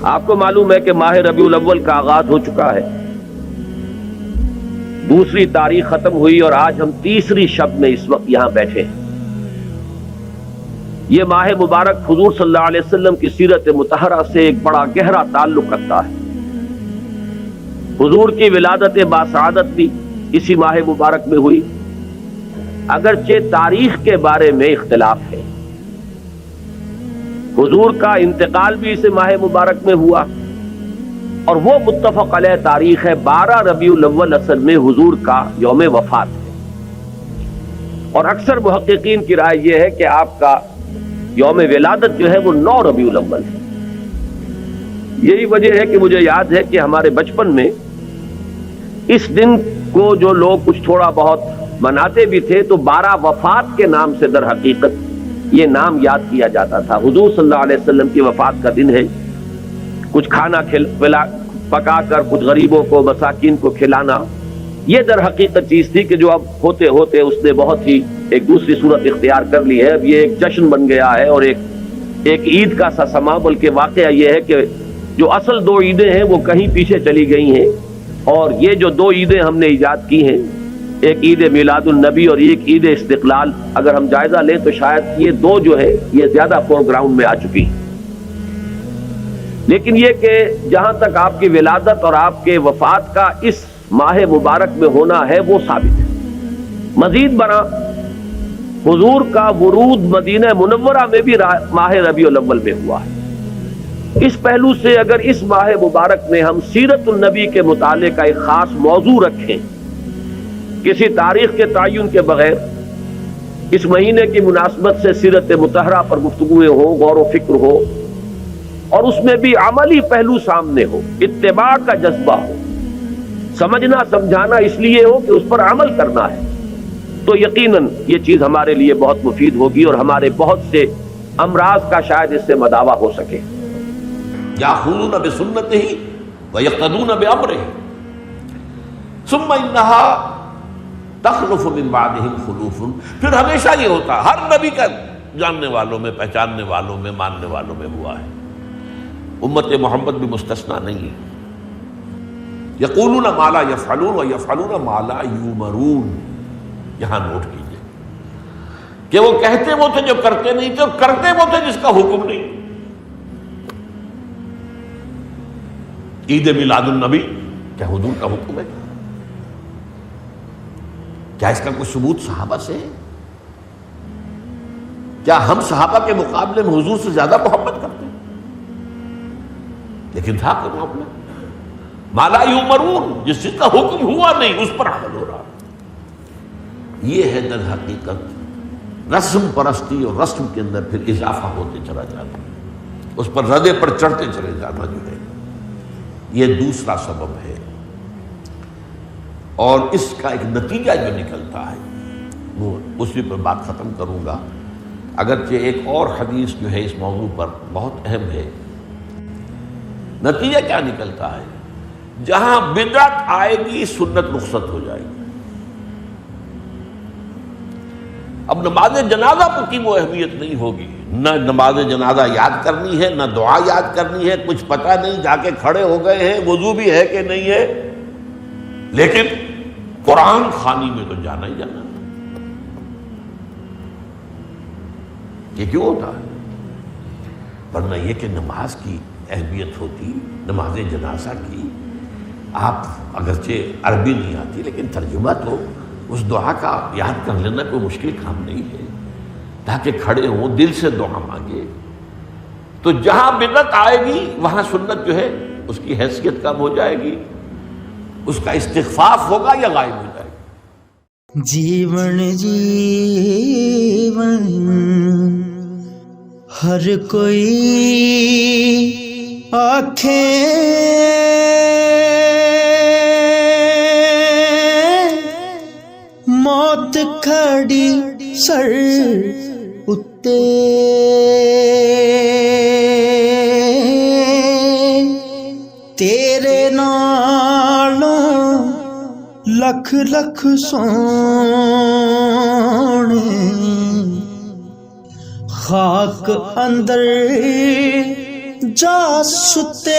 آپ کو معلوم ہے کہ ماہ ربیع الاول کا آغاز ہو چکا ہے، دوسری تاریخ ختم ہوئی اور آج ہم تیسری شب میں اس وقت یہاں بیٹھے ہیں۔ یہ ماہ مبارک حضور صلی اللہ علیہ وسلم کی سیرت مطہرہ سے ایک بڑا گہرا تعلق رکھتا ہے۔ حضور کی ولادت باسعادت بھی اسی ماہ مبارک میں ہوئی، اگرچہ تاریخ کے بارے میں اختلاف ہے۔ حضور کا انتقال بھی اس ماہ مبارک میں ہوا، اور وہ متفق علیہ تاریخ ہے 12 ربیع الاول اصل میں حضور کا یوم وفات ہے، اور اکثر محققین کی رائے یہ ہے کہ آپ کا یوم ولادت جو ہے وہ 9 ربیع الاول ہے۔ یہی وجہ ہے کہ مجھے یاد ہے کہ ہمارے بچپن میں اس دن کو جو لوگ کچھ تھوڑا بہت مناتے بھی تھے تو 12 وفات کے نام سے در حقیقت یہ نام یاد کیا جاتا تھا۔ حضور صلی اللہ علیہ وسلم کی وفات کا دن ہے، کچھ کھانا پکا کر کچھ غریبوں کو مساکین کو کھلانا، یہ در حقیقت چیز تھی کہ جو اب ہوتے ہوتے اس نے بہت ہی ایک دوسری صورت اختیار کر لی ہے۔ اب یہ ایک جشن بن گیا ہے اور ایک عید کا سا سما، بلکہ واقعہ یہ ہے کہ جو اصل 2 عیدیں ہیں وہ کہیں پیچھے چلی گئی ہیں، اور یہ جو 2 عیدیں ہم نے ایجاد کی ہیں، ایک عید میلاد النبی اور ایک عید استقلال، اگر ہم جائزہ لیں تو شاید یہ 2 جو ہے یہ زیادہ فور گراؤنڈ میں آ چکی ہیں۔ لیکن یہ کہ جہاں تک آپ کی ولادت اور آپ کے وفات کا اس ماہ مبارک میں ہونا ہے وہ ثابت ہے۔ مزید برآں حضور کا ورود مدینہ منورہ میں بھی ماہ ربیع الاول میں ہوا ہے۔ اس پہلو سے اگر اس ماہ مبارک میں ہم سیرت النبی کے مطالعے کا ایک خاص موضوع رکھیں، کسی تاریخ کے تعین کے بغیر اس مہینے کی مناسبت سے سیرت مطہرہ پر گفتگویں ہو، غور و فکر ہو، اور اس میں بھی عملی پہلو سامنے ہو، اتباع کا جذبہ ہو، سمجھنا سمجھانا اس لیے ہو کہ اس پر عمل کرنا ہے، تو یقیناً یہ چیز ہمارے لیے بہت مفید ہوگی اور ہمارے بہت سے امراض کا شاید اس سے مداوع ہو سکے۔ یاخذون بسنتہ ویقتدون بامرہ ثم انہا تخلف من بعدہم خلوف۔ پھر ہمیشہ یہ ہوتا، ہر نبی کا جاننے والوں میں، پہچاننے والوں میں، ماننے والوں میں ہوا ہے، امت محمد بھی مستثنیٰ نہیں ہے۔ یقولون ما لا یفعلون ویفعلون ما لا یؤمرون۔ یہاں نوٹ کیجئے کہ وہ کہتے وہ تھے جو کرتے نہیں تھے، اور کرتے وہ تھے جس کا حکم نہیں۔ عید میلاد النبی کیا حضور کا حکم ہے؟ کیا اس کا کوئی ثبوت صحابہ سے ہے؟ کیا ہم صحابہ کے مقابلے میں حضور سے زیادہ محبت کرتے ہیں؟ لیکن تھا کہ معاملہ ما لا یؤمرون، جس چیز کا حکم ہوا نہیں اس پر عمل ہو رہا۔ یہ ہے در حقیقت رسم پرستی، اور رسم کے اندر پھر اضافہ ہوتے چلا جاتا، اس پر ردے پر چڑھتے چلے جانا جو ہے، یہ دوسرا سبب ہے۔ اور اس کا ایک نتیجہ جو نکلتا ہے وہ اسی پر بات ختم کروں گا، اگرچہ ایک اور حدیث جو ہے اس موضوع پر بہت اہم ہے۔ نتیجہ کیا نکلتا ہے؟ جہاں بدعت آئے گی سنت رخصت ہو جائے گی۔ اب نماز جنازہ کی وہ اہمیت نہیں ہوگی، نہ نماز جنازہ یاد کرنی ہے، نہ دعا یاد کرنی ہے، کچھ پتہ نہیں، جا کے کھڑے ہو گئے ہیں، وضو بھی ہے کہ نہیں ہے، لیکن قرآن خوانی میں تو جانا ہی جانا۔ یہ کیوں ہوتا ہے؟ ورنہ یہ کہ نماز کی اہمیت ہوتی، نماز جنازہ کی، آپ اگرچہ عربی نہیں آتی لیکن ترجمہ تو اس دعا کا یاد کر لینا کوئی مشکل کام نہیں ہے، تاکہ کھڑے ہوں دل سے دعا مانگے۔ تو جہاں بدعت آئے گی وہاں سنت جو ہے اس کی حیثیت کم ہو جائے گی، اس کا استخفاف ہوگا یا غائب ہو جائے گا۔ جیون جیون ہر کوئی آنکھیں موت کھڑی سر اتے، تیرے نالوں لکھ لکھ سونے، خاک اندر ਜਾ ਸੁੱਤੇ